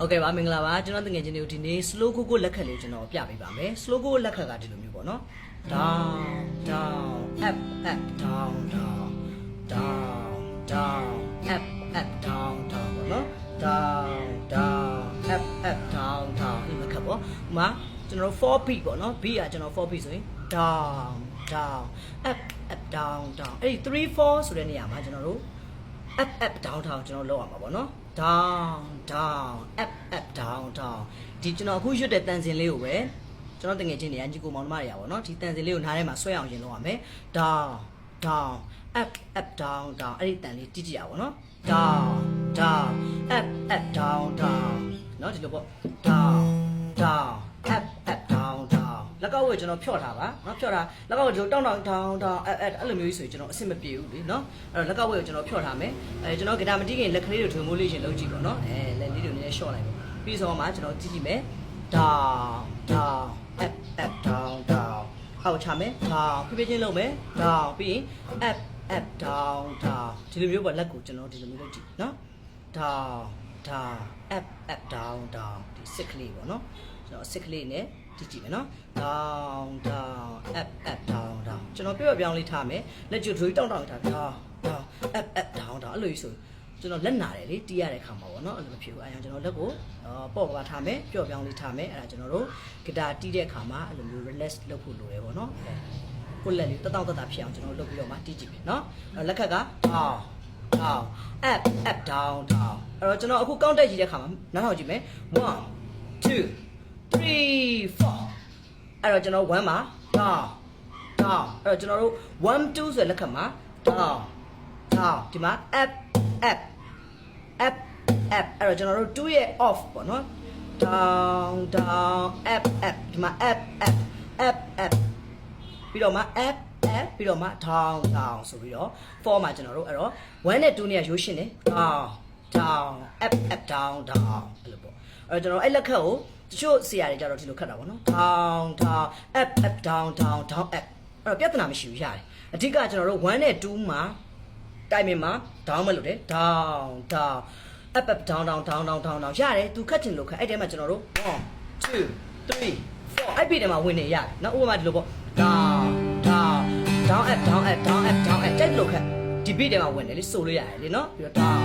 Okay ပါမင်္ဂလာပါကျွန်တော်တကယ်ချင်းတို့ဒီနေ့ slow ကိုလက်ခတ်လေးကျွန်တော်ပြပေးပါမယ် slow ကိုလက်ခတ်ကဒီလိုမျိုးပေါ့နော် down down up up down down down down up up down down ပေါ့နော် down down up up down down ဒီလက်ခတ်ပေါ့ဥမာကျွန်တော်4 beat ပေါ့နော် beat ကကျွန်တော်4 beat ဆိုရင် down down up up down down အဲ့ဒီ3 4ဆိုတဲ့နေရာမှာကျွန်တော်တို့ up up down down ကျွန်တော်လောက်အောင်ပါပေါ့နော် down down up up down down ဒီကျွန်တော်အခုရွတ်တဲ့တန်စင်လေးကိုပဲကျွန်တော်တငယ်ချင်းတွေအညီကိုမောင်နှမတွေရပါတော့ဒီတန်စင်လေးကိုနားထဲမှာဆွဲအောင်ရင်လုပ်ရမယ် down down up up down down အဲ့ဒီတန်လေးတိတိရပါတော့ down down up up down down เนาะဒီလိုပေါ့ down down up up down down လက်ကောက်ဝယ်ကျွန်တော်ဖြော့ထားပါเนาะဖြော့ထားလက်ကောက်ကိုဒီလိုတောင်းတောင်း down down up up အဲ့လိုမျိုးကြီးဆိုရင်ကျွန်တော်အဆင်မပြေဘူးလေเนาะအဲ့တော့လက်ကောက်ဝယ်ကိုကျွန်တော်ဖြော့ထားမယ်ကျွန်တော်ဂီတာမတီးခင်လက်ကလေးတွေထုံမိုးလေးရှင်လုပ်ကြည့်ပေါ့เนาะလက်လေးတွေနည်းနည်းရှော့လိုက်ပေါ့ပြီးဆုံးမှာကျွန်တော်ကြည့်ကြည့်မယ် down down up up down down အောက်ချမယ် down ဖြည်းဖြည်းချင်းလုပ်မယ် down ပြီးရင် up up down down ဒီလိုမျိုးပေါ့လက်ကိုကျွန်တော်ဒီလိုမျိုးလုပ်ကြည့်เนาะ down down up up down down ဒီစစ်ကလေးပေါ့เนาะကျွန်တော်စစ်ကလေးနဲ့ကြည့်ကြည့်မယ်เนาะ down down up up down down ကျွန်တော်ပြောပြောင်းလေးထားမယ်လက်ကျိုးဒွေးတောင်းတောင်းထား down down up up down down အဲ့လိုကြီးဆိုကျွန်တော်လက်နာတယ်လေတီးရတဲ့ခါမှာပေါ့เนาะအဲ့လိုမဖြစ်ဘူးအဲကျွန်တော်လက်ကိုပေါ့ပါထားမယ်ပြော့ပြောင်းလေးထားမယ်အဲ့ဒါကျွန်တော်တို့ဂီတာတီးတဲ့ခါမှာအဲ့လိုမျိုး relax လုပ်ဖို့လိုတယ်ပေါ့เนาะကိုလက်လေးတတောင့်တတဖြစ်အောင်ကျွန်တော်လုပ်ပြီးတော့မှတီးကြည့်မယ်เนาะလက်ခက်က down down up up down down အဲ့တော့ကျွန်တော်အခု count တက်ကြည့်တဲ့ခါမှာနားထောင်ကြည့်မယ်1 2 3 4အဲ့တော့ကျွန်တော်1မှာ down down အဲ့တော့ကျွန်တော်တို့1 2ဆိုတဲ့လက်ခတ်မှာ down down ဒီမှာ up up up up အဲ့တော့ကျွန်တော်တို့2ရဲ့ off ပေါ့နော် down down up up ဒီမှာ up up up up ပြီးတော့မှ up up ပြီးတော့မှ down down ဆိုပြီးတော့4မှာကျွန်တော်တို့အဲ့တော့1နဲ့2နဲ့ရိုးရှင်းတယ် down down up up down down အဲ့လိုပေါ့အဲ့တော့ကျွန်တော်အဲ့လက်ခတ်ကိုတချို့ဆရာတွေကြတော့ဒီလိုခတ်တာပေါ့နော် down down up up down down down up အဲ့တော့ပြဿနာမရှိဘူးရတယ်အဓိကကျွန်တော်တို့1နဲ့2မှာတိုင်မင်မှာ down မလို့တယ် down down up up down down down down down down ရတယ်သူခတ်ချင်လို့ခတ်အဲ့တဲမှာကျွန်တော်တို့1 2 3 4အဲ့ဒီတဲမှာဝင်နေရတယ်နော်ဥပမာဒီလိုပေါ့ down down down up down up down up down up တိုက်လို့ခတ်ဒီ beat တဲမှာဝင်တယ်လေဆိုလို့ရတယ်လေနော်ပြီးတော့ down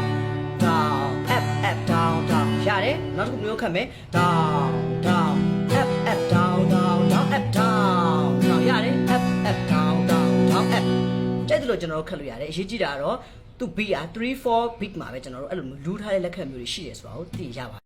down up up down down ရတယ်နောက်တစ်ခုမျိုးခတ်မယ် down down up up down down down up down နော်ရတယ် up up down down down up တိုက်တယ်လို့ကျွန်တော်တို့ခတ်လို့ရတယ်အရေးကြီးတာကတော့သူ beat อ่ะ3 4 beat မှာပဲကျွန်တော်တို့အဲ့လိုလူးထားတဲ့လက်ခတ်မျိုးတွေရှိရဆိုတော့သိရပါ